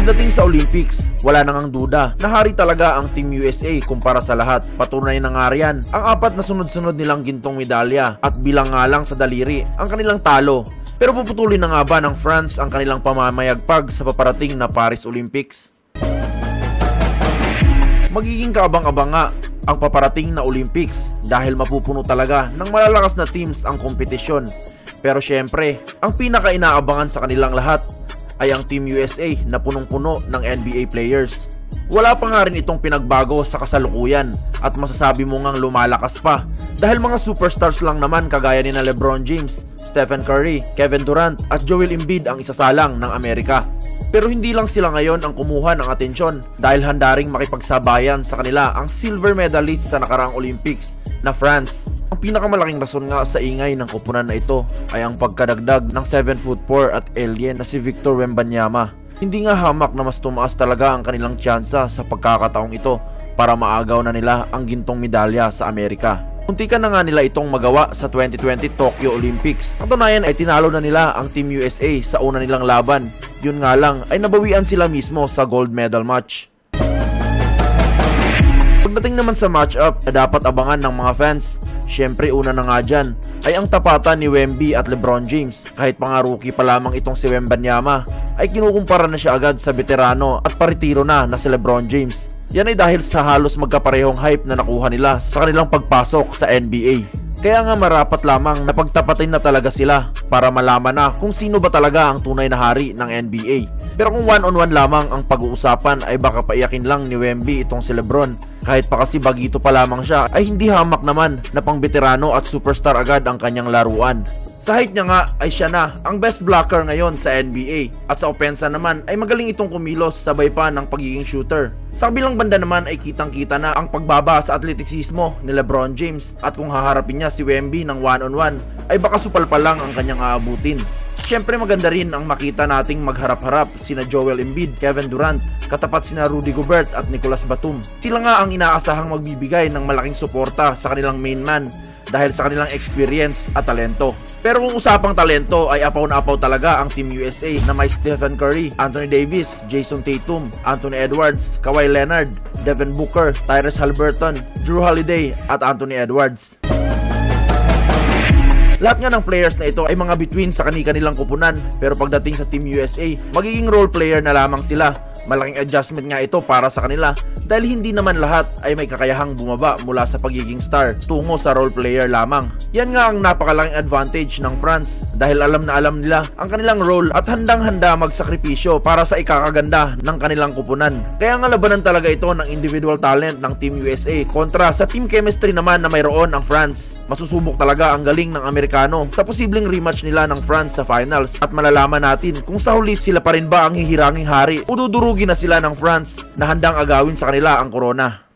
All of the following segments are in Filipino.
Pagdating sa Olympics, wala nang duda. Nahari talaga ang Team USA kumpara sa lahat. Patunay na nga riyan ang 4 na sunod-sunod nilang gintong medalya at bilang nga lang sa daliri ang kanilang talo. Pero puputulin na nga ba ng France ang kanilang pamamayagpag sa paparating na Paris Olympics? Magiging kaabang-abang nga ang paparating na Olympics dahil mapupuno talaga ng malalakas na teams ang kompetisyon. Pero syempre, ang pinaka-inaabangan sa kanilang lahat ay ang Team USA na punong-puno ng NBA players. Wala pa nga rin itong pinagbago sa kasalukuyan at masasabi mo ngang lumalakas pa dahil mga superstars lang naman kagaya ni LeBron James, Stephen Curry, Kevin Durant at Joel Embiid ang isasalang ng Amerika. Pero hindi lang sila ngayon ang kumuha ng atensyon dahil handa ring makipagsabayan sa kanila ang silver medalist sa nakaraang Olympics na France. Ang pinakamalaking rason nga sa ingay ng koponan na ito ay ang pagkadagdag ng 7'4" at alien na si Victor Wembanyama. Hindi nga hamak na mas tumaas talaga ang kanilang tsansa sa pagkakataong ito para maagaw na nila ang gintong medalya sa Amerika. Muntikan na nga nila itong magawa sa 2020 Tokyo Olympics. Ang tunayan ay tinalo na nila ang Team USA sa una nilang laban. Yun nga lang ay nabawian sila mismo sa gold medal match. Pagdating naman sa matchup na dapat abangan ng mga fans, syempre una na nga dyan ay ang tapatan ni Wemby at LeBron James. Kahit pa nga rookie pa lamang itong si Wembanyama ay kinukumpara na siya agad sa veterano at paritiro na si LeBron James. Yan ay dahil sa halos magkaparehong hype na nakuha nila sa kanilang pagpasok sa NBA. Kaya nga marapat lamang na pagtapatin na talaga sila para malaman na kung sino ba talaga ang tunay na hari ng NBA. Pero kung one-on-one lamang ang pag-uusapan ay baka paiyakin lang ni Wemby itong si LeBron. Kahit pa kasi bagito pa lamang siya ay hindi hamak naman na pang veterano at superstar agad ang kanyang laruan. Sa height niya nga ay siya na ang best blocker ngayon sa NBA at sa opensa naman ay magaling itong kumilos sabay pa ng pagiging shooter. Sa kabilang banda naman ay kitang-kita na ang pagbaba sa atletisismo ni LeBron James at kung haharapin niya si Wemby ng one-on-one ay baka supal pa lang ang kanyang aabutin. Siyempre maganda rin ang makita nating magharap-harap sina Joel Embiid, Kevin Durant, katapat sina Rudy Gobert at Nicolas Batum. Sila nga ang inaasahang magbibigay ng malaking suporta sa kanilang main man dahil sa kanilang experience at talento. Pero kung usapang talento ay apaw na apaw talaga ang Team USA na may Stephen Curry, Anthony Davis, Jason Tatum, Anthony Edwards, Kawhi Leonard, Devin Booker, Tyrese Haliburton, Jrue Holiday at Anthony Edwards. Lahat nga ng players na ito ay mga between sa kani-kanilang kupunan, pero pagdating sa Team USA, magiging role player na lamang sila. Malaking adjustment nga ito para sa kanila dahil hindi naman lahat ay may kakayahang bumaba mula sa pagiging star tungo sa role player lamang. Yan nga ang napakalaking advantage ng France dahil alam na alam nila ang kanilang role at handang-handa magsakripisyo para sa ikakaganda ng kanilang kupunan. Kaya nga labanan talaga ito ng individual talent ng Team USA kontra sa team chemistry naman na mayroon ang France. Masusubok talaga ang galing ng Amerikano sa posibleng rematch nila ng France sa finals at malalaman natin kung sa huli sila pa rin ba ang hihiranging hari o dudurugin na sila ng France na handang agawin sa kanila ang corona.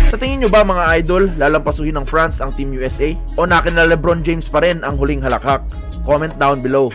Sa tingin nyo ba mga idol, lalampasuhin ng France ang Team USA o nakin na LeBron James pa rin ang huling halakhak? Comment down below.